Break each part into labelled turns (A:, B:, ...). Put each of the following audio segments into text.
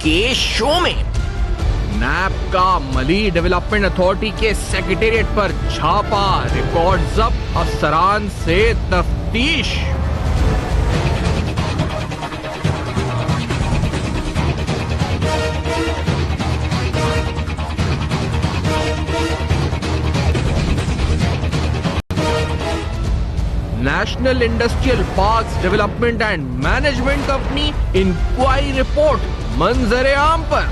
A: کے شو میں نیب کا ملی ڈیولپمنٹ اتھارٹی کے سیکریٹریٹ پر چھاپا، ریکارڈ ضبط، افسران سے تفتیش۔ National industrial parks development and management company inquiry report منظر عام پر۔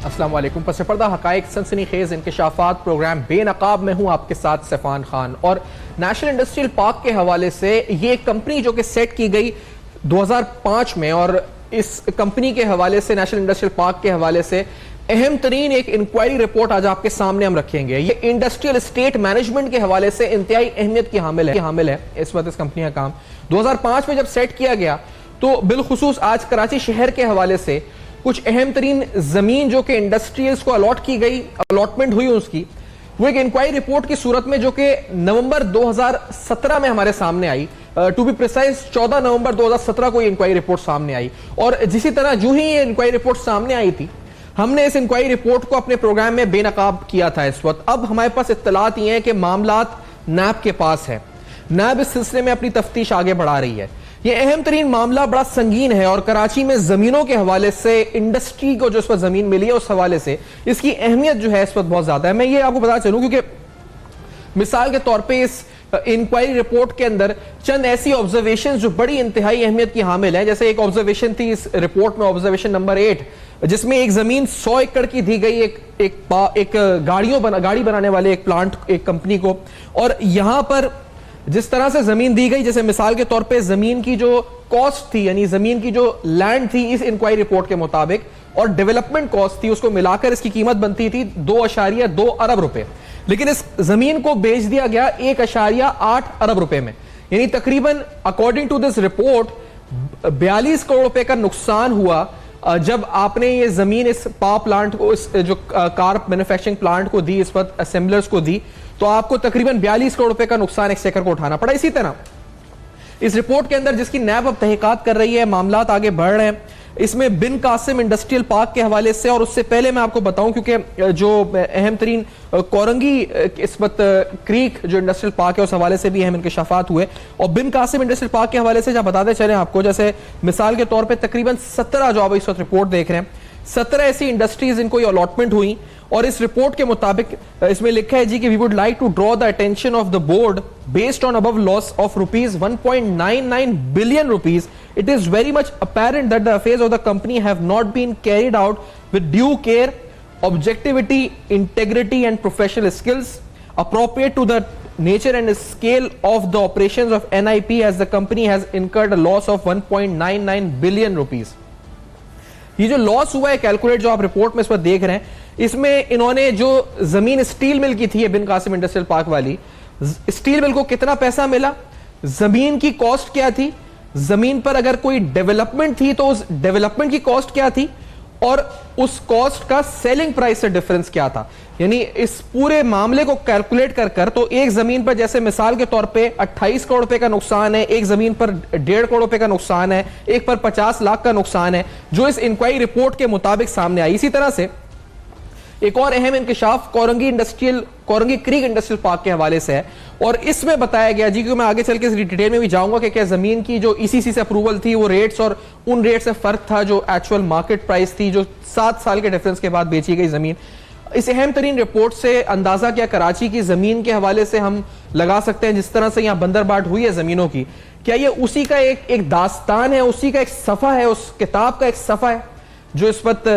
B: السلام علیکم۔ پس پردہ حقائق سنسنی خیز انکشافات پروگرام بے نقاب میں ہوں آپ کے ساتھ سیفان خان، اور نیشنل انڈسٹریل پارک کے حوالے سے یہ ایک کمپنی جو کہ سیٹ کی گئی 2005 میں، اور اس کمپنی کے حوالے سے نیشنل انڈسٹریل پارک کے حوالے سے اہم ترین ایک انکوائری رپورٹ آج آپ کے سامنے ہم رکھیں گے۔ یہ انڈسٹریل اسٹیٹ مینجمنٹ کے حوالے سے انتہائی اہمیت کی حامل ہے اس وقت اس کمپنی کا کام۔ 2005 میں جب سیٹ کیا گیا تو بالخصوص آج کراچی شہر کے حوالے سے کچھ اہم ترین زمین جو کہ انڈسٹریز کو الاٹ کی گئی، الاٹمنٹ ہوئی اس کی، وہ ایک انکوائری رپورٹ کی صورت میں جو کہ نومبر 2017 میں ہمارے سامنے آئی، ٹو بی پریسائز 14 نومبر 2017 کو یہ انکوائری رپورٹ سامنے آئی۔ اور جسی طرح جو ہی یہ انکوائری رپورٹ سامنے آئی تھی، ہم نے اس انکوائری رپورٹ کو اپنے پروگرام میں بے نقاب کیا تھا اس وقت۔ اب ہمارے پاس اطلاعات یہ ہیں کہ معاملات نیب کے پاس ہے، نیب اس سلسلے میں اپنی تفتیش آگے بڑھا رہی ہے۔ یہ اہم ترین معاملہ بڑا سنگین ہے، اور کراچی میں زمینوں کے حوالے سے انڈسٹری کو جو اس وقت زمین ملی ہے اس حوالے سے اس کی اہمیت جو ہے اس وقت بہت زیادہ ہے۔ میں یہ آپ کو بتا چلوں کیونکہ مثال کے طور پہ اس انکوائری رپورٹ کے اندر چند ایسی آبزرویشن جو بڑی انتہائی اہمیت کی حامل ہیں، جیسے ایک آبزرویشن تھی اس رپورٹ میں، آبزرویشن نمبر 8، جس میں ایک زمین 100 ایکڑ کی دی گئی ایک گاڑی بنانے والے ایک پلانٹ، ایک کمپنی کو، اور یہاں پر جس طرح سے زمین دی گئی، جیسے مثال کے طور پہ زمین کی جو کاسٹ تھی، یعنی زمین کی جو لینڈ تھی اس انکوائری رپورٹ کے مطابق، اور ڈیولپمنٹ کاسٹ تھی، اس کو ملا کر اس کی قیمت بنتی تھی 2.2 ارب روپے، لیکن اس زمین کو بیچ دیا گیا 1.8 ارب روپے میں، یعنی تقریباً according to this report 42 crore روپے کا نقصان ہوا جب آپ نے یہ زمین اس پاور پلانٹ کو، اس جو کار مینوفیکچرنگ پلانٹ کو دی، اس وقت اسمبلرز کو دی، تو آپ کو تقریباً 42 کروڑ روپے کا نقصان ایک سیکٹر کو اٹھانا پڑا۔ اسی طرح اس رپورٹ کے اندر جس کی نیب اب تحقیقات کر رہی ہے، معاملات آگے بڑھ رہے ہیں، اس میں بن قاسم انڈسٹریل پارک کے حوالے سے، اور اس سے پہلے میں آپ کو بتاؤں کیونکہ جو اہم ترین کورنگی اس وقت کریک جو انڈسٹریل پارک ہے اس حوالے سے بھی اہم انکشافات ہوئے، اور بن قاسم انڈسٹریل پارک کے حوالے سے جب بتاتے چلیں آپ کو، جیسے مثال کے طور پہ تقریباً 17 جو آپ اس وقت رپورٹ دیکھ رہے ہیں، 17 ایسی انڈسٹریز ان کو یہ الاٹمنٹ ہوئی، اور اس رپورٹ کے مطابق اس میں لکھا ہے جی کہ we would like to draw the attention of the board based on above loss of rupees 1.99 billion rupees. It is very much apparent that the affairs of the company have not been carried out with due care, objectivity, integrity and professional skills appropriate to the nature and scale of the operations of NIP, as the company has incurred a loss of 1.99 billion rupees. یہ جو لاس ہوا ہے calculate جو آپ report میں اس وقت دیکھ رہے ہیں، اس میں انہوں نے جو زمین اسٹیل مل کی تھی بن قاسم انڈسٹریل پارک والی، اسٹیل مل کو کتنا پیسہ ملا، زمین کی کاسٹ کیا تھی، زمین پر اگر کوئی ڈیولپمنٹ تھی تو اس ڈیولپمنٹ کی کاسٹ کیا تھی، اور اس کاسٹ کا سیلنگ پرائس سے ڈیفرنس کیا تھا۔ یعنی اس پورے معاملے کو کیلکولیٹ کر تو ایک زمین پر جیسے مثال کے طور پہ 28 کروڑ روپے کا نقصان ہے، ایک زمین پر 1.5 کروڑ روپے کا نقصان ہے، ایک پر 50 لاکھ کا نقصان ہے، جو اس انکوائری رپورٹ کے مطابق سامنے آئی۔ اسی طرح سے ایک اور اہم انکشاف کورنگی کریک انڈسٹریل پارک کے حوالے سے ہے، اور اس میں بتایا گیا جی کہ میں آگے چل کے اس ڈیٹیل میں بھی جاؤں گا کہ کیا زمین کی جو ECC سے اپروول تھی وہ ریٹس اور ان ریٹ سے فرق تھا جو ایکچوئل مارکیٹ پرائس تھی، جو 7 سال کے ڈیفرنس کے بعد بیچی گئی زمین۔ اس اہم ترین رپورٹ سے اندازہ کیا کراچی کی زمین کے حوالے سے ہم لگا سکتے ہیں، جس طرح سے یہاں بندر بانٹ ہوئی ہے زمینوں کی، کیا یہ اسی کا ایک داستان ہے، اسی کا ایک صفحہ ہے، اس کتاب کا ایک صفحہ ہے جو اس وقت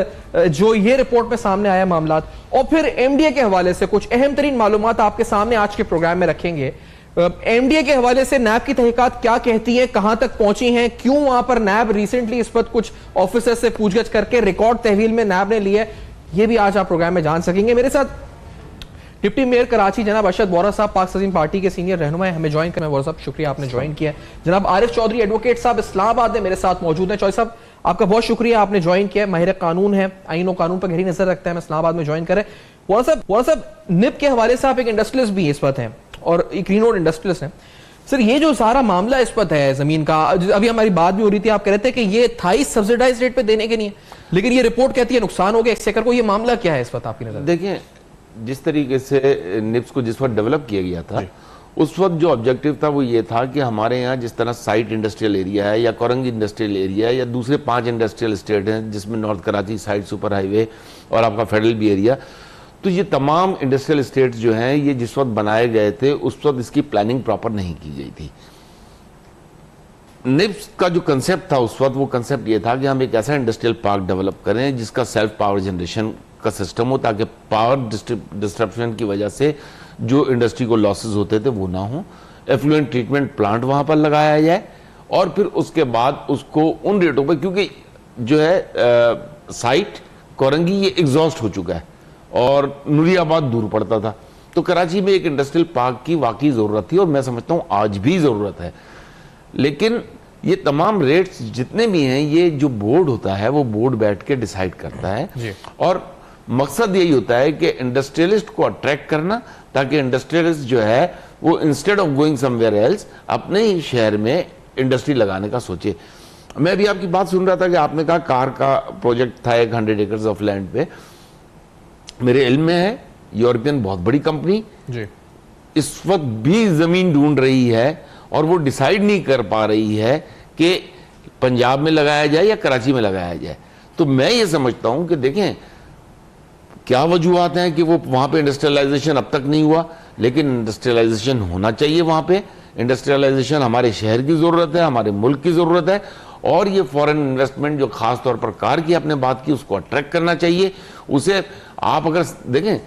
B: جو یہ رپورٹ میں سامنے آیا معاملات۔ اور پھر MDA کے حوالے سے کچھ اہم ترین معلومات آپ کے سامنے آج کے پروگرام میں رکھیں گے۔ MDA کے حوالے سے نیب کی تحقیقات کیا کہتی ہیں، کہاں تک پہنچی ہیں، کیوں وہاں پر نیب ریسنٹلی اس وقت کچھ آفیسر سے پوچھ گچھ کر کے ریکارڈ تحویل میں نیب نے لی ہے، یہ بھی آج آپ پروگرام میں جان سکیں گے۔ میرے ساتھ ڈپٹی میئر کراچی جناب ارشد وارا صاحب پاک عظیم پارٹی کے سینئر رہنما ہیں، ہمیں جوائن کریں۔ وارا صاحب شکریہ آپ نے جوائن کیا ہے۔ جناب عارف چودھری ایڈوکیٹ صاحب اسلام آباد میں میرے ساتھ موجود ہیں۔ چودھری صاحب آپ کا بہت شکریہ، آپ نے جوائن کیا ہے، ماہر قانون ہے، آئین و قانون پر گہری نظر رکھتے ہیں، اسلام آباد میں جوائن کریں۔ وارا صاحب NIP کے حوالے سے آپ ایک انڈسٹریلسٹ بھی اس وقت ہیں اور ایک گرین روڈ انڈسٹریلسٹ ہیں، سر یہ جو سارا معاملہ اس وقت ہے زمین کا، ابھی ہماری بات بھی ہو رہی تھی، آپ کہہ رہے تھے کہ یہ 28 سبسیڈائز ریٹ پہ دینے کے نہیں ہے، لیکن یہ رپورٹ کہتی ہے نقصان ہو گیا ایکسچیکر کو. یہ معاملہ کیا ہے اس وقت آپ کی نظر؟
C: دیکھیں جس طریقے سے نپس کو جس وقت ڈیولپ کیا گیا تھا اس وقت جو آبجیکٹو تھا وہ یہ تھا کہ ہمارے یہاں جس طرح سائٹ انڈسٹریل ایریا ہے یا کورنگی انڈسٹریل ایریا ہے یا دوسرے 5 انڈسٹریل اسٹیٹ ہیں جس میں north Karachi site super highway وے اور آپ کا فیڈرل بھی ایریا، تو یہ تمام انڈسٹریل اسٹیٹس جو ہیں یہ جس وقت بنائے گئے تھے اس وقت اس کی پلاننگ پراپر نہیں کی گئی تھی. نپس کا جو کنسیپٹ تھا اس وقت وہ کنسیپٹ یہ تھا کہ ہم ایک ایسا انڈسٹریل پارک ڈیولپ کریں جس کا سیلف پاور جنریشن کا سسٹم ہو تاکہ پاور ڈسٹرپشن کی وجہ سے جو انڈسٹری کو لاسز ہوتے تھے وہ نہ ہوں. ایفلوئنٹ ٹریٹمنٹ پلانٹ وہاں پر لگایا جائے اور پھر اس کے بعد اس کو ان ریٹوں پر، کیونکہ جو ہے سائٹ کورنگی یہ ایگزاسٹ ہو چکا ہے اور نوری آباد دور پڑتا تھا، تو کراچی میں ایک انڈسٹریل پارک کی واقعی ضرورت تھی اور میں سمجھتا ہوں آج بھی ضرورت ہے. لیکن یہ تمام ریٹس جتنے بھی ہیں یہ جو بورڈ ہوتا ہے وہ بورڈ بیٹھ کے ڈیسائیڈ کرتا ہے اور مقصد یہی ہوتا ہے کہ انڈسٹریلسٹ کو اٹریکٹ کرنا تاکہ انڈسٹریلسٹ جو ہے وہ instead of going somewhere else اپنے ہی شہر میں انڈسٹری لگانے کا سوچے. میں ابھی آپ کی بات سن رہا تھا کہ آپ نے کہا کار کا پروجیکٹ تھا 100 ایکرز آف لینڈ پہ. میرے علم میں ہے یورپین بہت بڑی کمپنی اس وقت بھی زمین ڈھونڈ رہی ہے اور وہ ڈیسائیڈ نہیں کر پا رہی ہے کہ پنجاب میں لگایا جائے یا کراچی میں لگایا جائے. تو میں یہ سمجھتا ہوں کہ دیکھیں کیا وجوہات ہیں کہ وہ وہاں پہ انڈسٹریلائزیشن اب تک نہیں ہوا، لیکن انڈسٹریلائزیشن ہونا چاہیے وہاں پہ. انڈسٹریلائزیشن ہمارے شہر کی ضرورت ہے، ہمارے ملک کی ضرورت ہے اور یہ فورن انویسٹمنٹ جو خاص طور پر کار کی آپ نے بات کی اس کو اٹریکٹ کرنا چاہیے. اسے آپ اگر دیکھیں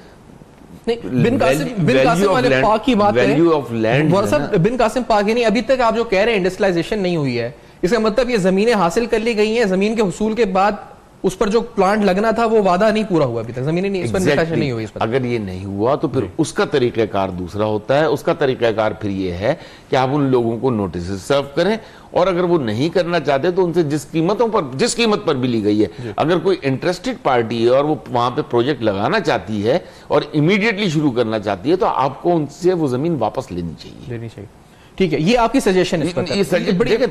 B: بن قاسم والے پاک کی بات ہے، بن قاسم پاک یعنی ابھی تک آپ جو کہہ رہے ہیں انڈسٹریلائزیشن نہیں ہوئی ہے، اس کا مطلب یہ زمینیں حاصل کر لی گئی ہیں، زمین کے حصول کے بعد اس پر جو پلانٹ لگنا تھا وہ وعدہ نہیں پورا ہوا ابھی تک، زمینیں نہیں، اس پر انویسٹیشن نہیں ہوئی.
C: اگر یہ نہیں ہوا تو پھر اس کا طریقہ کار دوسرا ہوتا ہے. اس کا طریقہ کار پھر یہ ہے کہ آپ ان لوگوں کو نوٹسز سرو کریں اور اگر وہ نہیں کرنا چاہتے تو ان سے جس قیمت پر بھی لی گئی ہے، اگر کوئی انٹرسٹڈ پارٹی ہے اور وہ وہاں پہ پروجیکٹ لگانا چاہتی ہے اور امیڈیٹلی شروع کرنا چاہتی ہے تو آپ کو ان سے وہ زمین واپس لینی چاہیے.
B: ٹھیک ہے، یہ آپ کی سجیشن ہے،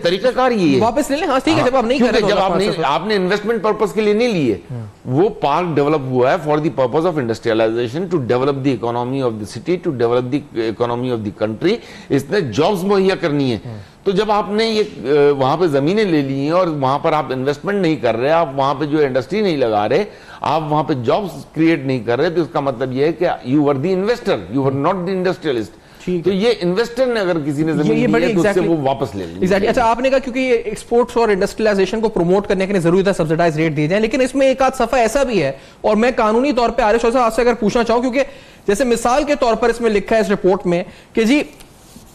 C: طریقہ کار یہ ہے
B: واپس لے لیں. ہاں ٹھیک ہے، جب آپ نہیں کر رہے،
C: جب آپ نے انویسٹمنٹ پرپس کے لیے نہیں لیے، وہ پارک ڈیولپ ہوا ہے for the purpose of industrialisation to develop the economy of the city, to develop the economy of the country. اس نے جابز مہیا کرنی ہے. تو جب آپ نے یہ وہاں پہ زمینیں لے لی ہیں اور وہاں پر آپ انویسٹمنٹ نہیں کر رہے، آپ وہاں پہ جو انڈسٹری نہیں لگا رہے، آپ وہاں پہ جابز کریٹ نہیں کر رہے، تو اس کا مطلب یہ ہے کہ you are the investor, you are not the industrialist. تو یہ انویسٹر نے اگر کسی نے زمین لی ہے تو اس سے وہ واپس لے لیں.
B: اچھا آپ نے کہا کیونکہ یہ ایکسپورٹس اور انڈسٹریلائزیشن کو پروموٹ کرنے کے لیے ضروری تھا سبسیڈائز ریٹ دیے جائیں، لیکن اس میں ایک آدھ صفحہ ایسا بھی ہے اور میں قانونی طور پہ عارف صاحب آپ سے اگر پوچھنا چاہوں، کیونکہ جیسے مثال کے طور پر اس میں لکھا ہے اس رپورٹ میں کہ جی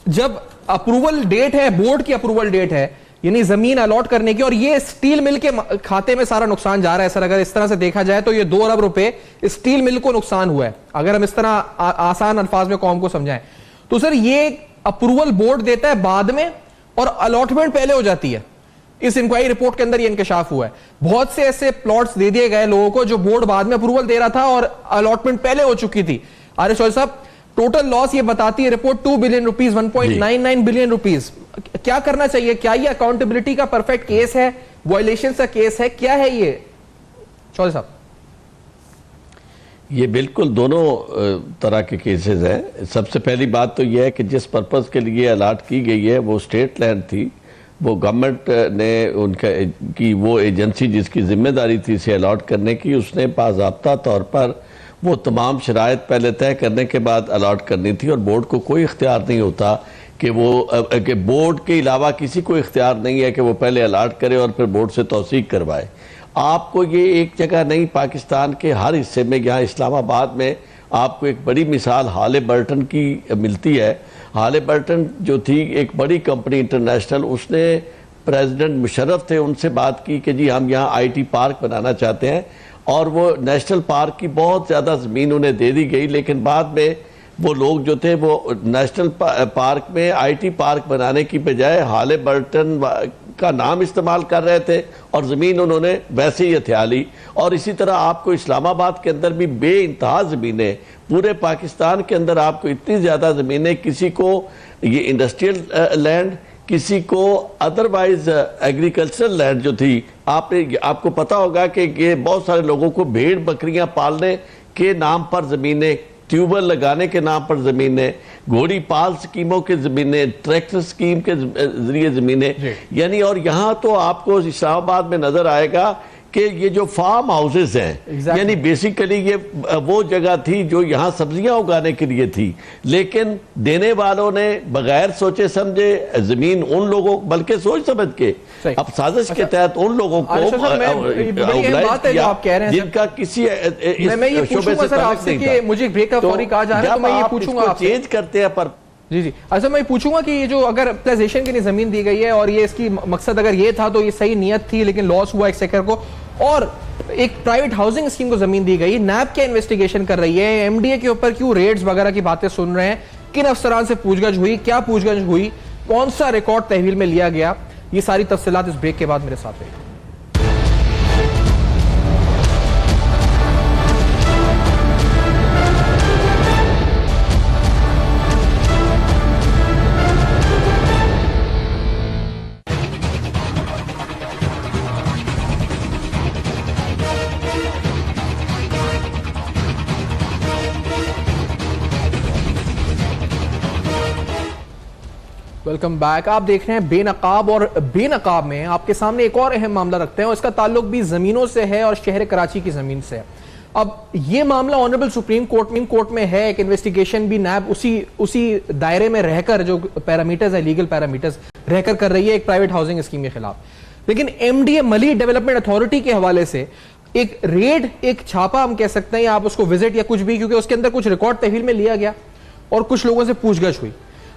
B: جب اپروول ڈیٹ ہے، بورڈ کی اپروول ڈیٹ ہے یعنی زمین الاٹ کرنے کی، اور یہ اسٹیل مل کے کھاتے میں سارا نقصان جا رہا ہے. سر اگر اس طرح سے دیکھا جائے تو یہ 2 ارب روپے اسٹیل مل کو نقصان ہوا ہے اگر ہم اس طرح آسان الفاظ میں قوم کو سمجھائیں. تو سر یہ اپروول بورڈ دیتا ہے بعد میں اور الاٹمنٹ پہلے ہو جاتی ہے. اس انکوائری رپورٹ کے اندر یہ انکشاف ہوا ہے. بہت سے ایسے پلاٹس دے دیے گئے لوگوں کو جو بورڈ بعد میں اپروول دے رہا تھا اور الاٹمنٹ پہلے ہو چکی تھی. عارف شویل صاحب ٹوٹل لاس یہ بتاتی ہے report 2 billion rupees, 1.99 billion rupees. کیا کرنا چاہیے؟ کیا یہ اکاؤنٹیبلٹی کا پرفیکٹ کیس ہے، وائلیشن کا کیس ہے، کیا ہے یہ شویل صاحب؟
D: یہ بالکل دونوں طرح کے کیسز ہیں. سب سے پہلی بات تو یہ ہے کہ جس پرپز کے لیے الاٹ کی گئی ہے وہ اسٹیٹ لینڈ تھی، وہ گورنمنٹ نے ان کی وہ ایجنسی جس کی ذمہ داری تھی اسے الاٹ کرنے کی، اس نے باضابطہ طور پر وہ تمام شرائط پہلے طے کرنے کے بعد الاٹ کرنی تھی اور بورڈ کو کوئی اختیار نہیں ہوتا کہ بورڈ کے علاوہ کسی کو اختیار نہیں ہے کہ وہ پہلے الاٹ کرے اور پھر بورڈ سے توثیق کروائے. آپ کو یہ ایک جگہ نہیں، پاکستان کے ہر حصے میں، یہاں اسلام آباد میں آپ کو ایک بڑی مثال ہالے برٹن کی ملتی ہے. ہالے برٹن جو تھی ایک بڑی کمپنی انٹرنیشنل، اس نے پریزیڈنٹ مشرف تھے، ان سے بات کی کہ جی ہم یہاں آئی ٹی پارک بنانا چاہتے ہیں، اور وہ نیشنل پارک کی بہت زیادہ زمین انہیں دے دی گئی. لیکن بعد میں وہ لوگ جو تھے وہ نیشنل پارک میں آئی ٹی پارک بنانے کی بجائے ہالے برٹن کا نام استعمال کر رہے تھے اور زمین انہوں نے ویسے ہی ہتھیا لی. اور اسی طرح آپ کو اسلام آباد کے اندر بھی بے انتہا زمینیں, پورے پاکستان کے اندر آپ کو اتنی زیادہ زمینیں, کسی کو یہ انڈسٹریل لینڈ, کسی کو ادروائز ایگریکلچرل لینڈ جو تھی. آپ کو پتا ہوگا کہ یہ بہت سارے لوگوں کو بھیڑ بکریاں پالنے کے نام پر زمینیں, ٹیوبل لگانے کے نام پر زمینیں, گھوڑی پال سکیموں کے زمینیں, ٹریکٹر سکیم کے ذریعے زمینیں, یعنی اور یہاں تو آپ کو اسلام آباد میں نظر آئے گا کہ یہ جو فارم ہاؤسز ہیں یعنی بیسیکلی یہ وہ جگہ تھی جو یہاں سبزیاں اگانے کے لیے تھی, لیکن دینے والوں نے بغیر سوچے سمجھے زمین ان لوگوں, بلکہ سوچ سمجھ کے اب سازش کے تحت ان لوگوں کو جن کا کسی شعبے سے تعلق نہیں تھا.
B: مجھے بریک کا فوری کہا جا رہا ہے تو میں یہ پوچھوں گا,
D: چینج کرتے ہیں پر
B: جی اچھا میں پوچھوں گا کہ یہ جو اگر پلیزیشن کے لیے زمین دی گئی ہے اور یہ اس کی مقصد اگر یہ تھا تو یہ صحیح نیت تھی, لیکن لاس ہوا ایک سیکٹر کو, اور ایک پرائیویٹ ہاؤسنگ اسکیم کو زمین دی گئی, نیب کیا انویسٹیگیشن کر رہی ہے, ایم ڈی اے کے اوپر کیوں ریڈز وغیرہ کی باتیں سن رہے ہیں, کن افسران سے پوچھ گچھ ہوئی, کیا پوچھ گچھ ہوئی, کون سا ریکارڈ تحویل میں لیا گیا, یہ ساری تفصیلات اس بریک کے بعد میرے ساتھ رہی. Welcome back. آپ دیکھ رہے ہیں بے نقاب, اور بے نقاب میں آپ کے سامنے ایک اور اہم معاملہ رکھتے ہیں اور اس کا تعلق بھی زمینوں سے ہے اور شہر کراچی کی زمین سے ہے. اب یہ معاملہ آنریبل سپریم کورٹ میں ہے, ایک انویسٹیگیشن بھی نیب اسی دائرے میں رہ کر جو پیرامیٹرز ہے, لیگل پیرامیٹرز رہ کر رہی ہے ایک پرائیویٹ ہاؤسنگ اسکیم کے خلاف. لیکن ایم ڈی اے ملی ڈیولپمنٹ اتھارٹی کے حوالے سے ایک ریڈ, ایک چھاپا ہم کہہ سکتے ہیں, آپ اس کو وزٹ یا کچھ بھی, کیونکہ اس کے اندر کچھ ریکارڈ تحویل میں لیا گیا اور کچھ لوگوں سے پوچھ گچھ ہوئی.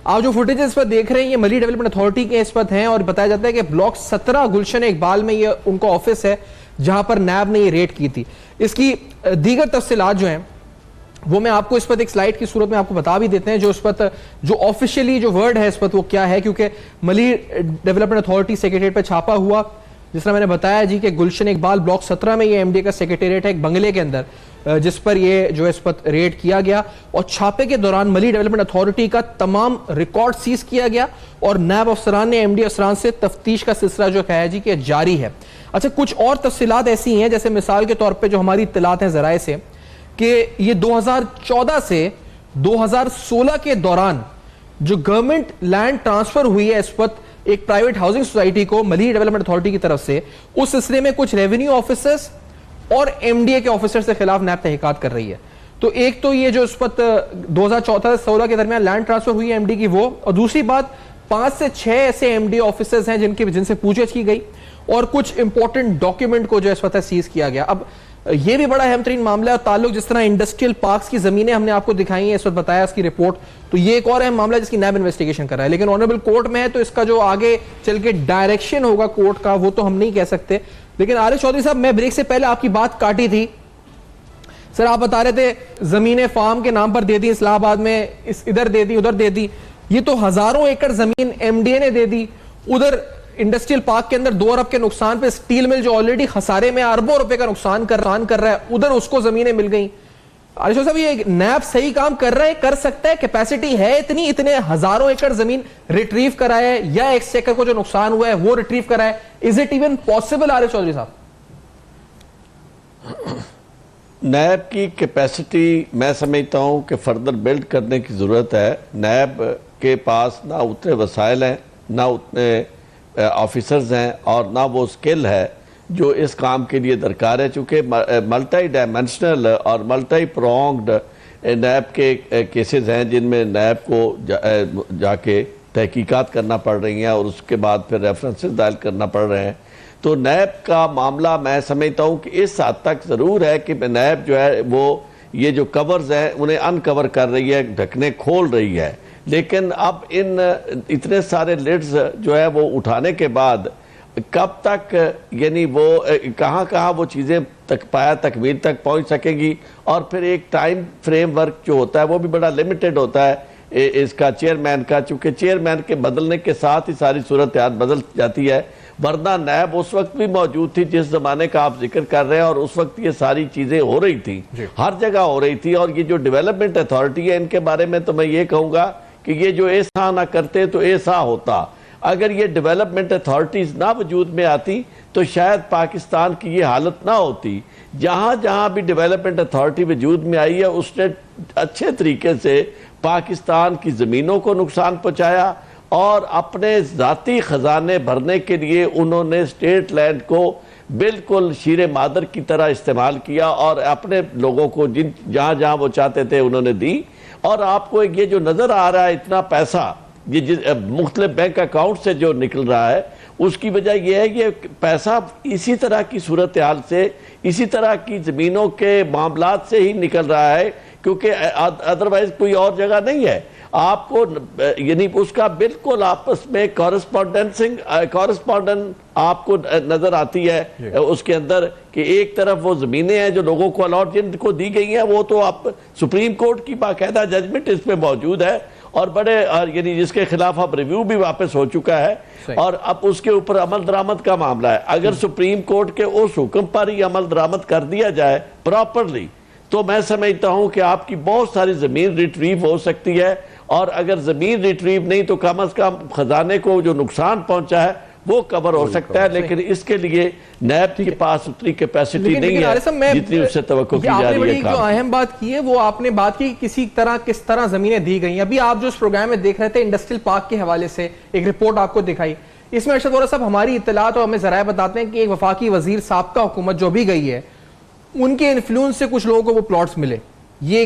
B: آپ جو فوٹیج اس پر دیکھ رہے ہیں یہ ملی ڈیولپمنٹ اتھارٹی کے اس پر ہیں, اور بتایا جاتا ہے کہ بلاک 17 گلشن اقبال میں یہ ان کا آفس ہے جہاں پر نیب نے یہ ریڈ کی تھی. اس کی دیگر تفصیلات جو ہیں وہ میں آپ کو اس پر ایک سلائیڈ کی صورت میں آپ کو بتا بھی دیتے ہیں, جو اس پر جو آفیشیلی جو ورڈ ہے اس پر وہ کیا ہے, کیونکہ ملی ڈیولپمنٹ اتھارٹی سیکریٹریٹ پہ چھاپا ہوا, جس طرح میں نے بتایا جی کہ گلشن اقبال بلاک 17 میں یہ ایم ڈی اے کا سیکریٹریٹ ہے ایک بنگلے کے اندر, جس پر یہ جو اس پر ریڈ کیا گیا, اور چھاپے کے دوران ملی ڈیولپمنٹ اتھارٹی کا تمام ریکارڈ سیز کیا گیا اور نیب افسران نے ایم ڈی افسران سے تفتیش کا سلسلہ جو ہے جی کہ جاری ہے. اچھا کچھ اور تفصیلات ایسی ہیں, جیسے مثال کے طور پہ جو ہماری اطلاعات ہیں ذرائع سے, کہ یہ 2014 سے 2016 کے دوران جو گورنمنٹ لینڈ ٹرانسفر ہوئی ہے اس وقت ایک پرائیویٹ ہاؤسنگ سوسائٹی کو ملی ڈیولپمنٹ اتھارٹی کی طرف سے, اس سلسلے میں کچھ ریونیو آفیسرز اور ایم ڈی اے کے آفیسر سے خلاف نیب تحقیقات کر رہی ہے. تو ایک تو یہ جو اس وقت 2014 سے 16 کے درمیان لینڈ ٹرانسفر ہوئی ہے ایم ڈی کی وہ, اور دوسری بات 5 سے 6 ایسے ایم ڈی آفیسرز ہیں جن سے پوچھ گچھ کی گئی اور کچھ امپورٹنٹ ڈاکیومنٹ کو جو اس وقت سیز کیا گیا. اب یہ بھی بڑا اہم ترین معاملہ ہے, اور تعلق جس طرح انڈسٹریل پارکس کی زمینیں ہم نے آپ کو دکھائی ہیں اس وقت, بتایا اس کی رپورٹ, تو یہ ایک اور اہم معاملہ ہے جس کی نیب انویسٹیگیشن کر رہا ہے. لیکن آنریبل کورٹ میں ہے تو اس کا جو آگے چل کے ڈائریکشن ہوگا کورٹ کا وہ تو ہم نہیں کہہ سکتے. لیکن عارف چودھری صاحب, میں بریک سے پہلے آپ کی بات کاٹی تھی سر, آپ بتا رہے تھے زمینیں فارم کے نام پر دے دی, اسلام آباد میں ادھر دے دی ادھر دے دی, یہ تو ہزاروں ایکڑ زمین ایم ڈی اے نے دے دی, ادھر انڈسٹریل پارک کے اندر 2 ارب کے نقصان پہ سٹیل مل جو آلریڈی خسارے میں اربوں روپے کا نقصان کر رہا ہے, ادھر اس کو زمینیں مل گئیں. عارف صاحب یہ نیب صحیح کام کر رہا ہے, کر سکتا ہے, کیپیسٹی ہے اتنے ہزاروں ایکڑ زمین ریٹریو کرائے, یا ایک سیکٹر کو جو نقصان ہوا ہے وہ ریٹریو کرائے, از اٹ ایون پاسبل عارف چودھری صاحب؟
D: نیب کی کیپیسٹی میں سمجھتا ہوں کہ فردر بلڈ کرنے کی ضرورت ہے. نیب کے پاس نہ اتنے وسائل ہیں, نہ اتنے آفیسرز ہیں, اور نہ وہ سکل ہے جو اس کام کے لیے درکار ہے, چونکہ ملٹی ڈائمنشنل اور ملٹی پرونگڈ نیب کے کیسز ہیں جن میں نیب کو جا کے تحقیقات کرنا پڑ رہی ہیں اور اس کے بعد پھر ریفرنسز دائر کرنا پڑ رہے ہیں. تو نیب کا معاملہ میں سمجھتا ہوں کہ اس حد تک ضرور ہے کہ نیب جو ہے وہ یہ جو کورز ہیں انہیں انکور کر رہی ہے, ڈھکنے کھول رہی ہے. لیکن اب اتنے سارے لیڈز جو ہے وہ اٹھانے کے بعد کب تک, یعنی وہ کہاں وہ چیزیں تکمیل تک پہنچ سکیں گی, اور پھر ایک ٹائم فریم ورک جو ہوتا ہے وہ بھی بڑا لیمیٹڈ ہوتا ہے اس کا چیئرمین کا, چونکہ چیئرمین کے بدلنے کے ساتھ ہی ساری صورتحال بدل جاتی ہے. ورنہ نیب اس وقت بھی موجود تھی جس زمانے کا آپ ذکر کر رہے ہیں، اور اس وقت یہ ساری چیزیں ہو رہی تھی، ہر جگہ ہو رہی تھی. اور یہ جو ڈیولپمنٹ اتھارٹی ہے، ان کے بارے میں تو میں یہ کہوں گا کہ یہ جو ایسا نہ کرتے تو ایسا ہوتا. اگر یہ ڈیولپمنٹ اتھارٹیز نہ وجود میں آتی تو شاید پاکستان کی یہ حالت نہ ہوتی. جہاں جہاں بھی ڈیولپمنٹ اتھارٹی وجود میں آئی ہے، اس نے اچھے طریقے سے پاکستان کی زمینوں کو نقصان پہنچایا، اور اپنے ذاتی خزانے بھرنے کے لیے انہوں نے اسٹیٹ لینڈ کو بالکل شیر مادر کی طرح استعمال کیا، اور اپنے لوگوں کو جہاں جہاں وہ چاہتے تھے انہوں نے دی. اور آپ کو یہ جو نظر آ رہا ہے اتنا پیسہ یہ مختلف بینک اکاؤنٹ سے جو نکل رہا ہے، اس کی وجہ یہ ہے کہ پیسہ اسی طرح کی صورتحال سے، اسی طرح کی زمینوں کے معاملات سے ہی نکل رہا ہے، کیونکہ ادروائز کوئی اور جگہ نہیں ہے. آپ کو یعنی اس کا بالکل آپس میں کورسپونڈنٹ آپ کو نظر آتی ہے اس کے اندر، کہ ایک طرف وہ زمینیں ہیں جو لوگوں کو الاٹ جن کو دی گئی ہیں، وہ تو آپ سپریم کورٹ کی باقاعدہ ججمنٹ اس پہ موجود ہے، اور بڑے یعنی جس کے خلاف اب ریویو بھی واپس ہو چکا ہے، اور اب اس کے اوپر عمل درآمد کا معاملہ ہے. اگر سپریم کورٹ کے اس حکم پر ہی عمل درآمد کر دیا جائے پراپرلی، تو میں سمجھتا ہوں کہ آپ کی بہت ساری زمین ریٹریو ہو سکتی ہے. اور اگر زمین ریٹریو نہیں تو کم از کم خزانے کو جو نقصان پہنچا ہے وہ کور ہو سکتا ہے. لیکن اس کے لیے نیب کے پاس اتنی کیپیسٹی نہیں ہے جتنی اس سے توقع کی جا رہی ہے.
B: جو اہم بات کی ہے وہ آپ نے بات کی کس طرح زمینیں دی گئی. ابھی آپ جو اس پروگرام میں دیکھ رہے تھے انڈسٹریل پارک کے حوالے سے ایک رپورٹ آپ کو دکھائی. اس میں ارشد وارث صاحب ہماری اطلاعات اور ہمیں ذرائع بتاتے ہیں کہ ایک وفاقی وزیر سابقہ حکومت جو بھی گئی ہے، ان کے انفلوئنس سے کچھ لوگوں کو وہ پلاٹس ملے. یہ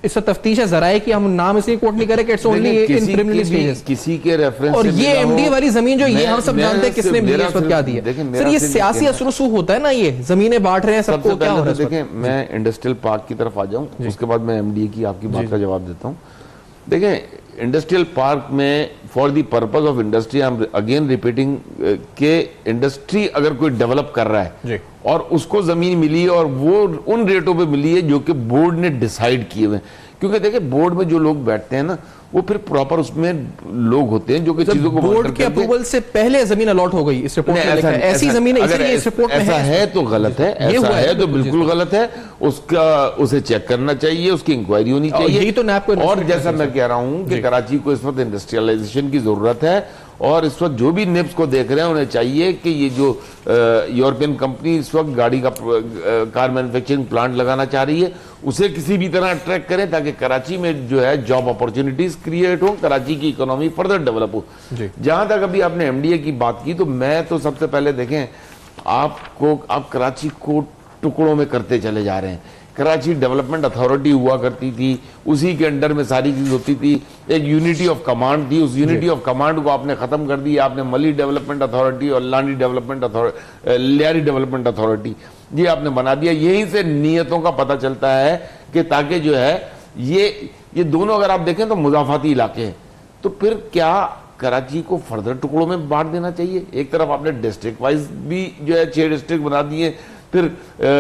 B: اس سے تفتیش ہے ذرائع کی، ہم نام اس لیے کوٹ نہیں کرے کہ it's only in preliminary stages,
C: کسی کے ریفرنس
B: اور یہ ایم ڈی والی زمین جو یہ ہم سب جانتے ہیں کس نے ملی اس وقت کیا دی ہے. سر یہ سیاسی اثر و رسوخ ہوتا ہے نا، یہ زمینیں بانٹ رہے ہیں سب کو، کیا ہو رہا ہے؟
C: دیکھیں میں انڈسٹریل پارک کی طرف آ جاؤں، اس کے بعد میں ایم ڈی اے کی آپ کی بات کا جواب دیتا ہوں. دیکھیں انڈسٹریل پارک میں for the purpose of industry, I am again repeating کہ انڈسٹری اگر کوئی ڈیولپ کر رہا ہے اور اس کو زمین ملی اور وہ ان ریٹوں پہ ملی ہے جو کہ بورڈ نے ڈیسائیڈ کیے ہوئے ہیں. کیونکہ دیکھیں بورڈ میں جو لوگ بیٹھتے ہیں نا، وہ پھر پراپر اس میں لوگ ہوتے ہیں جو کہ چیزوں کو
B: بورڈ کے اپروول سے پہلے زمین الاٹ ہو گئی. اس رپورٹ میں لکھا ہے ایسی زمینیں، اس لیے اس رپورٹ میں
C: ایسا ہے تو غلط ہے، ایسا ہے تو بالکل غلط ہے. اس کا اسے چیک کرنا چاہیے، اس کی انکوائری ہونی چاہیے. اور جیسا میں کہہ رہا ہوں کہ کراچی کو اس وقت انڈسٹریلائزیشن کی ضرورت ہے، اور اس وقت جو بھی نیبس کو دیکھ رہے ہیں انہیں چاہیے کہ یہ جو یورپین کمپنی اس وقت گاڑی کا کار مینوفیکچرنگ پلانٹ لگانا چاہ رہی ہے، اسے کسی بھی طرح اٹریکٹ کریں تاکہ کراچی میں جو ہے جاب اپورچونٹیز کریٹ ہوں، کراچی کی اکانومی فردر ڈیولپ ہو. جہاں تک ابھی آپ نے ایم ڈی اے کی بات کی، تو میں تو سب سے پہلے دیکھیں آپ کراچی کو ٹکڑوں میں کرتے چلے جا رہے ہیں. کراچی ڈیولپمنٹ اتھارٹی ہوا کرتی تھی، اسی کے انڈر میں ساری چیز ہوتی تھی، ایک یونٹی آف کمانڈ تھی. اس یونٹی آف کمانڈ کو آپ نے ختم کر دیا، آپ نے ملی ڈیولپمنٹ اتھارٹی اور Landhi development Lyari development authority یہ آپ نے بنا دیا. یہیں سے نیتوں کا پتہ چلتا ہے کہ تاکہ جو ہے یہ دونوں اگر آپ دیکھیں تو مضافاتی علاقے ہیں، تو پھر کیا کراچی کو فردر ٹکڑوں میں بانٹ دینا چاہیے؟ ایک طرف آپ نے ڈسٹرکٹ وائز بھی جو ہے 6 ڈسٹرکٹ بنا دیے. پھر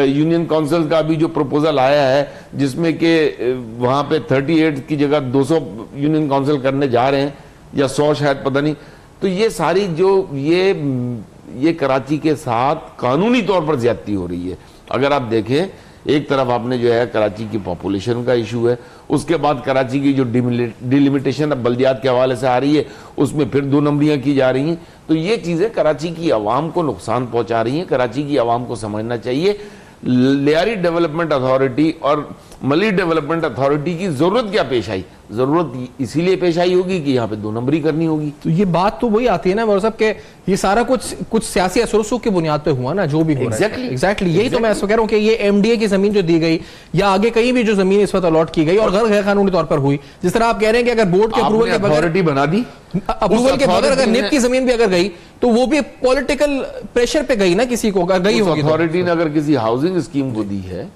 C: یونین کونسل کا بھی جو پروپوزل آیا ہے جس میں کہ وہاں پہ 38 کی جگہ 200 یونین کونسل کرنے جا رہے ہیں، یا 100 شاید، پتہ نہیں. تو یہ ساری جو یہ کراچی کے ساتھ قانونی طور پر زیادتی ہو رہی ہے. اگر آپ دیکھیں ایک طرف آپ نے جو ہے کراچی کی پاپولیشن کا ایشو ہے، اس کے بعد کراچی کی جو ڈیلیمیٹیشن اب بلدیات کے حوالے سے آ رہی ہے اس میں پھر 2 نمبریاں کی جا رہی ہیں. تو یہ چیزیں کراچی کی عوام کو نقصان پہنچا رہی ہیں. کراچی کی عوام کو سمجھنا چاہیے لیاری ڈیولپمنٹ اتھارٹی اور ملی ڈیولپمنٹ اتھارٹی کی ضرورت کیا پیش آئی. ضرورت اسی لیے پیش آئی ہوگی کہ یہاں پہ 2 نمبری کرنی ہوگی.
B: تو یہ بات تو وہی آتی ہے نا وارث صاحب کہ یہ سارا کچھ سیاسی اثر و رسوخ کی بنیاد پہ ہوا نا، جو بھی ہو رہا ہے. ایگزیکٹلی یہی تو میں کہہ رہا ہوں کہ یہ ایم ڈی اے کی زمین جو دی گئی یا آگے کہیں بھی جو زمین اس وقت الاٹ کی گئی اور غیر قانونی طور پر ہوئی، جس طرح آپ کہہ رہے ہیں کہ اگر بورڈ کے اپروول کے بغیر
C: بنا دی،
B: اپروول کے بغیر اگر نیب کی زمین بھی اگر گئی تو وہ بھی پولیٹیکل پریشر پہ گئی نا، کسی کو گئی ہوگی.
C: اتھارٹی نے اگر کسی ہاؤسنگ اسکیم کو دی ہے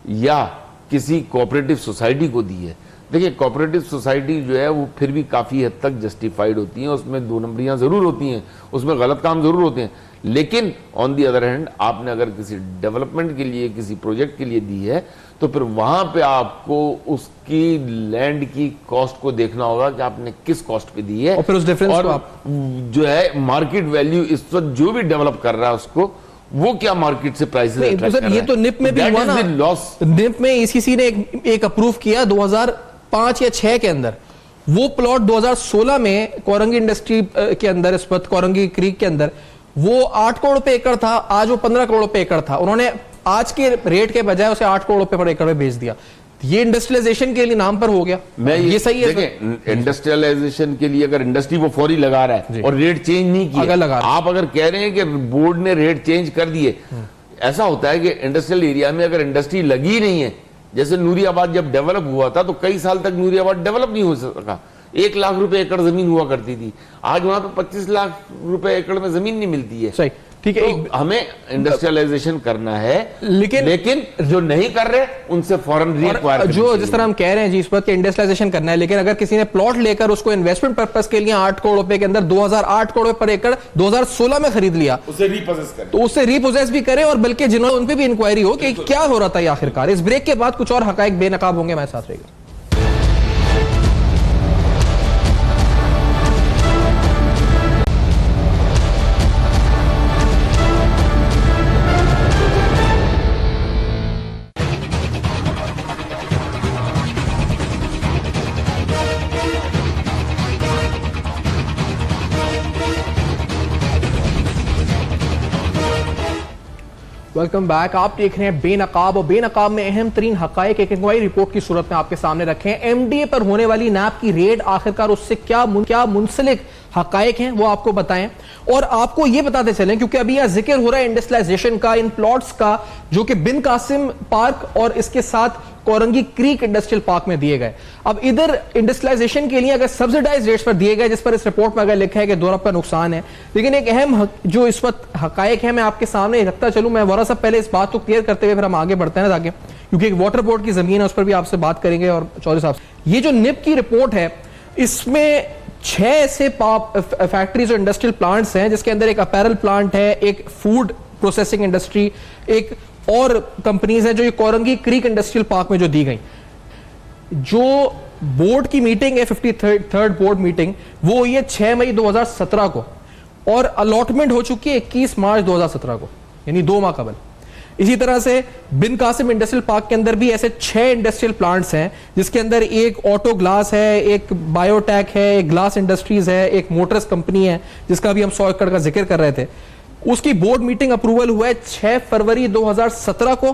C: یا کسی کوآپریٹو سوسائٹی کو دی ہے دیکھیں کوآپریٹو سوسائٹی جو ہے وہ پھر بھی کافی حد تک جسٹیفائڈ ہوتی ہیں, اس میں دو نمبریاں ضرور ہوتی ہیں, اس میں غلط کام ضرور ہوتے ہیں, لیکن آن دی ادر ہینڈ آپ نے اگر کسی ڈیولپمنٹ کے لیے کسی پروجیکٹ کے لیے دی ہے تو پھر وہاں پہ آپ کو اس کی لینڈ کی کاسٹ کو دیکھنا ہوگا کہ آپ نے کس کاسٹ پہ دی ہے,
B: اور پھر اس ڈیفرنس کو آپ
C: جو ہے مارکیٹ ویلیو اس وقت جو بھی ڈیولپ کر رہا ہے اس کو وہ کیا مارکیٹ سے پرائسز اٹریکٹ کر رہا ہے.
B: یہ تو نپ میں بھی ہوا نا, نپ میں ECC نے ایک اپروو کیا 2005 یا 6 کے اندر, وہ پلاٹ 2016 میں کورنگی انڈسٹری کے اندر, اس وقت کورنگی کریک کے اندر وہ 8 کروڑ روپے ایکڑ تھا, آج وہ 15 کروڑ روپے ایکڑ تھا, انہوں نے آج کے ریٹ کے بجائے اسے 8 کروڑ روپے پر ایکڑ میں بیچ دیا. یہ انڈسٹریلائزیشن کے لیے نام پر ہو گیا. یہ صحیح ہے,
C: دیکھیں انڈسٹریلائزیشن کے لیے اگر انڈسٹری وہ فوری لگا رہا ہے اور ریٹ چینج نہیں کیا, آپ اگر کہہ رہے ہیں کہ بورڈ نے ریٹ چینج کر دیے, ایسا ہوتا ہے کہ انڈسٹریل ایریا میں اگر انڈسٹری لگی نہیں ہے, جیسے نوری آباد جب ڈیولپ ہوا تھا تو کئی سال تک نوری آباد ڈیولپ نہیں ہو سکا, 1 لاکھ روپے ایکڑ زمین ہوا کرتی تھی, آج وہاں پہ 25 لاکھ روپے ایکڑ میں زمین نہیں ملتی ہے.
B: صحیح, ٹھیک ہے,
C: ہمیں انڈسٹریلائزیشن کرنا ہے, لیکن جو نہیں کر رہے ان سے فوراً ری ایکوائر,
B: جو جس طرح ہم کہہ رہے ہیں جی اس پر کہ انڈسٹریلائزیشن کرنا ہے, لیکن اگر کسی نے پلاٹ لے کر اس کو انویسٹمنٹ پرپس کے لیے 8 کروڑ روپے کے اندر 2008 کروڑ پر ایکڑ 2016 میں خرید لیا, تو اس سے ریپوزیس بھی کرے, اور بلکہ جنہوں نے ان پہ بھی انکوائری ہو کہ کیا ہو رہا تھا یہ آخرکار. اس بریک کے بعد کچھ اور حقائق بے نقاب ہوں گے, ہمارے ساتھ رہے گا. Welcome back. آپ دیکھ رہے ہیں بے نقاب, اور بے نقاب میں اہم ترین حقائق ایک انکوائری رپورٹ کی صورت میں آپ کے سامنے رکھے ہیں. MDA پر ہونے والی نیب کی ریڈ آخرکار اس سے کیا منسلک حقائق ہیں وہ آپ کو بتائیں, اور آپ کو یہ بتاتے چلیں کیونکہ ابھی یہاں ذکر ہو رہا ہے انڈسٹریلائزیشن کا, ان پلاٹس کا جو کہ بن قاسم پارک اور اس کے ساتھ کورنگی کریک انڈسٹریل پارک میں دیے گئے. اب ادھر انڈسٹریلائزیشن کے لیے اگر سبسڈائز ریٹس پر دیے گئے, جس پر اس رپورٹ میں اگر لکھا ہے کہ 2 ارب کا نقصان ہے, لیکن ایک اہم جو اس وقت حقائق ہے میں آپ کے سامنے رکھتا چلوں. میں ورا صاحب پہلے اس بات کو کلیئر کرتے ہوئے پھر ہم آگے بڑھتے ہیں تاکہ, کیونکہ ایک واٹر بورڈ کی زمین ہے اس پر بھی آپ سے بات کریں گے. اور چودھری صاحب, یہ جو نپ کی رپورٹ ہے اس میں 6 ایسے فیکٹریز اور انڈسٹریل پلانٹس ہیں, جس کے اندر ایک اپیرل پلانٹ ہے, ایک فوڈ پروسیسنگ انڈسٹری, ایک اور کمپنیز ہیں جو یہ کورنگی کریک انڈسٹریل پارک میں جو دی گئی. جو بورڈ کی میٹنگ ہے 53rd بورڈ میٹنگ, وہ ہوئی ہے 6 مئی 2017 کو, اور الاٹمنٹ ہو چکی ہے 21 مارچ 2017 کو, یعنی 2 ماہ قبل. اسی طرح سے بن قاسم انڈسٹریل پارک کے اندر بھی ایسے 6 انڈسٹریل پلانٹس ہیں, جس کے اندر ایک آٹو گلاس ہے, ایک بایو ٹیک ہے, ایک گلاس انڈسٹریز ہے, ایک موٹرز کمپنی ہے جس کا بھی ہم 100 ایکڑ کا ذکر کر رہے تھے. اس کی بورڈ میٹنگ اپروول ہوا ہے 6 فروری 2017 کو,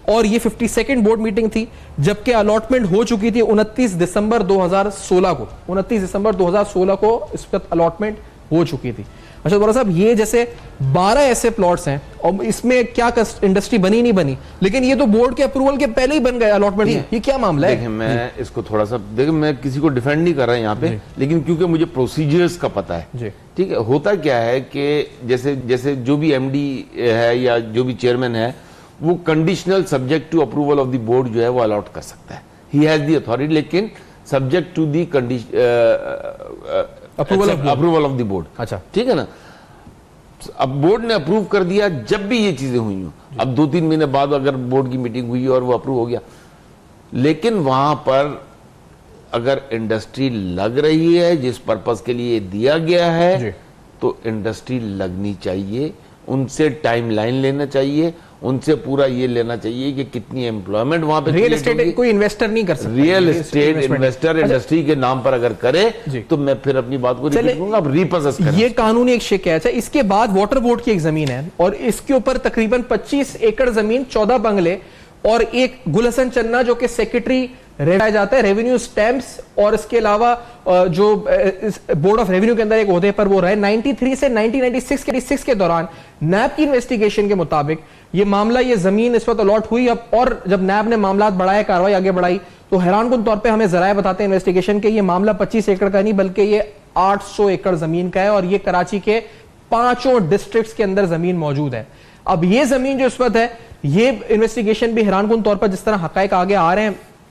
B: اور یہ 52nd بورڈ میٹنگ تھی, جبکہ الاٹمنٹ ہو چکی تھی 29 دسمبر 2016 کو. 29 دسمبر 2016 کو اس وقت الاٹمنٹ ہو چکی تھی. اچھا بورا صاحب, یہ جیسے 12 ایسے پلاٹس ہیں, اور اس میں کیا انڈسٹری بنی نہیں بنی, لیکن یہ تو بورڈ کے اپروول کے پہلے ہی بن گئے الاٹمنٹ, یہ کیا معاملہ ہے؟
C: دیکھیں میں اس کو تھوڑا سا, دیکھیں میں کسی کو ڈیفینڈ نہیں کر رہا یہاں پہ, لیکن کیونکہ مجھے پروسیجرز کا پتہ ہے, ٹھیک ہے. ہوتا کیا ہے کہ جیسے جو بھی MD ہے یا جو بھی چیئرمین ہے, وہ conditional subject to approval of the board جو ہے وہ الاٹ کر سکتا ہے, ہی ہیز دی اتھارٹی, لیکن subject to the approval of the board. اچھا ٹھیک ہے نا. اب بورڈ نے اپروو کر دیا جب بھی یہ چیزیں ہوئی ہوں, اب 2-3 مہینے بعد اگر بورڈ کی میٹنگ ہوئی اور وہ اپروو ہو گیا, لیکن وہاں پر اگر انڈسٹری لگ رہی ہے جس پرپس کے لیے دیا گیا ہے تو انڈسٹری لگنی چاہیے, ان سے ٹائم لائن لینا چاہیے, ان سے پورا یہ لینا چاہیے کہ کتنی امپلائمنٹ وہاں پہ.
B: ریئل اسٹیٹ کوئی انویسٹر نہیں کر سکتا,
C: ریئل اسٹیٹ انویسٹر انڈسٹری کے نام پر اگر کرے تو میں پھر اپنی بات کو ریپیٹ کروں گا, اب ریپوزیس کریں.
B: یہ قانونی ایک شک ہے. اچھا, اس کے بعد واٹر بورڈ کی ایک زمین ہے, اور اس کے اوپر تقریباً 25 ایکڑ زمین, 14 بنگلے, اور ایک گل حسن چنا جو کہ سیکرٹری رہا جاتا ہے ریونیو سٹیمپس, اور اس کے علاوہ جو بورڈ آف ریونیو کے اندر ایک عہدے پر وہ رہے 93 سے 1996 کے دوران. نیب کی انویسٹیگیشن کے مطابق یہ معاملہ, یہ زمین اس وقت الاٹ ہوئی. اب اور جب نیب نے معاملات بڑھائے, کاروائی آگے بڑھائی, تو حیران کن طور پہ ہمیں ذرائع بتاتے ہیں انویسٹیگیشن کے, یہ معاملہ 25 ایکڑ کا نہیں بلکہ یہ 800 ایکڑ زمین کا ہے, اور یہ کراچی کے 5 ڈسٹرکٹس کے اندر زمین موجود ہے. اب یہ زمین جو اس وقت ہے, یہ انویسٹیگیشن بھی حیران کن طور پر جس طرح حقائق آگے آ رہے ہیں,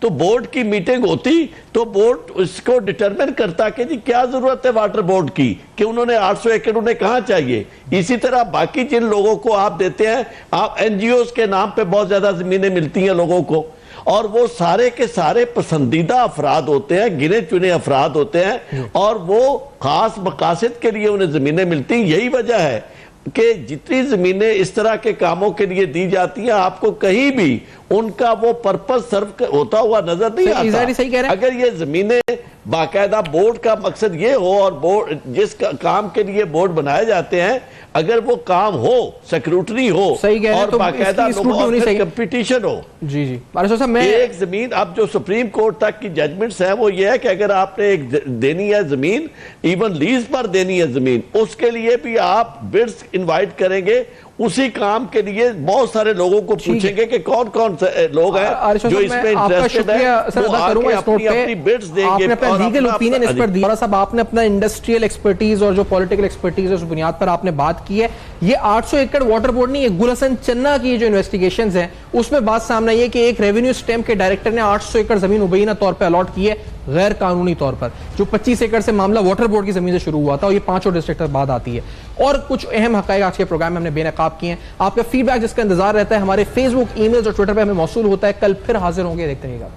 D: تو بورڈ کی میٹنگ ہوتی تو بورڈ اس کو ڈٹرمن کرتا کہ جی کیا ضرورت ہے واٹر بورڈ کی, کہ انہوں نے 800 ایکڑ انہیں کہاں چاہیے. اسی طرح باقی جن لوگوں کو آپ دیتے ہیں, آپ این جی اوز کے نام پہ بہت زیادہ زمینیں ملتی ہیں لوگوں کو, اور وہ سارے کے سارے پسندیدہ افراد ہوتے ہیں, گنے چنے افراد ہوتے ہیں, اور وہ خاص مقاصد کے لیے انہیں زمینیں ملتی ہیں. یہی وجہ ہے کہ جتنی زمینیں اس طرح کے کاموں کے لیے دی جاتی ہیں, آپ کو کہیں بھی ان کا وہ پرپس سرو ہوتا ہوا نظر نہیں آتا. اگر یہ زمینیں باقاعدہ بورڈ کا مقصد یہ ہو, اور بورڈ جس کام کے لیے بورڈ بنائے جاتے ہیں اگر وہ کام ہو, سیکیورٹی ہو, اور باقاعدہ کمپٹیشن ہو.
B: جی جی میں
D: ایک زمین, اب جو سپریم کورٹ تک کی ججمنٹس ہیں وہ یہ ہے کہ اگر آپ نے ایک دینی ہے زمین, ایون لیز پر دینی ہے زمین, اس کے لیے بھی آپ بڈز انوائٹ کریں گے. اسی کام کے لیے بہت سارے لوگوں کو پوچھیں گے کہ کون کون سے لوگ ہیں جو اس میں انٹرسٹڈ ہیں, وہ آگے اپنی بڈز دیں گے.
B: آپ نے اپنا لیگل اوپینین اس پر دیا صاحب, آپ نے اپنا انڈسٹریل ایکسپرٹیز اور جو پولیٹیکل ایکسپرٹیز ہے اس بنیاد پر آپ نے بات کی ہے. یہ 800 ایکڑ واٹر بورڈ نہیں, یہ گل حسن چنہ کی جو انویسٹیگیشنز ہیں اس میں بات سامنے آئی ہے کہ ایک ریونیو سٹیمپ کے ڈائریکٹر نے 800 ایکڑ زمین مبینہ طور پر الاٹ کی ہے غیر قانونی طور پر, جو 25 ایکڑ سے معاملہ واٹر بورڈ کی زمین سے شروع ہوا تھا, اور یہ 5 اور ڈسٹرکٹ بعد آتی ہے. اور کچھ اہم حقائق آج کے پروگرام میں ہم نے بے نقاب کیے ہیں. آپ کا فیڈ بیک جس کا انتظار رہتا ہے ہمارے فیس بک, ای میلز اور ٹویٹر پہ ہمیں موصول ہوتا ہے. کل پھر حاضر ہوں گے, دیکھتے رہیے گا.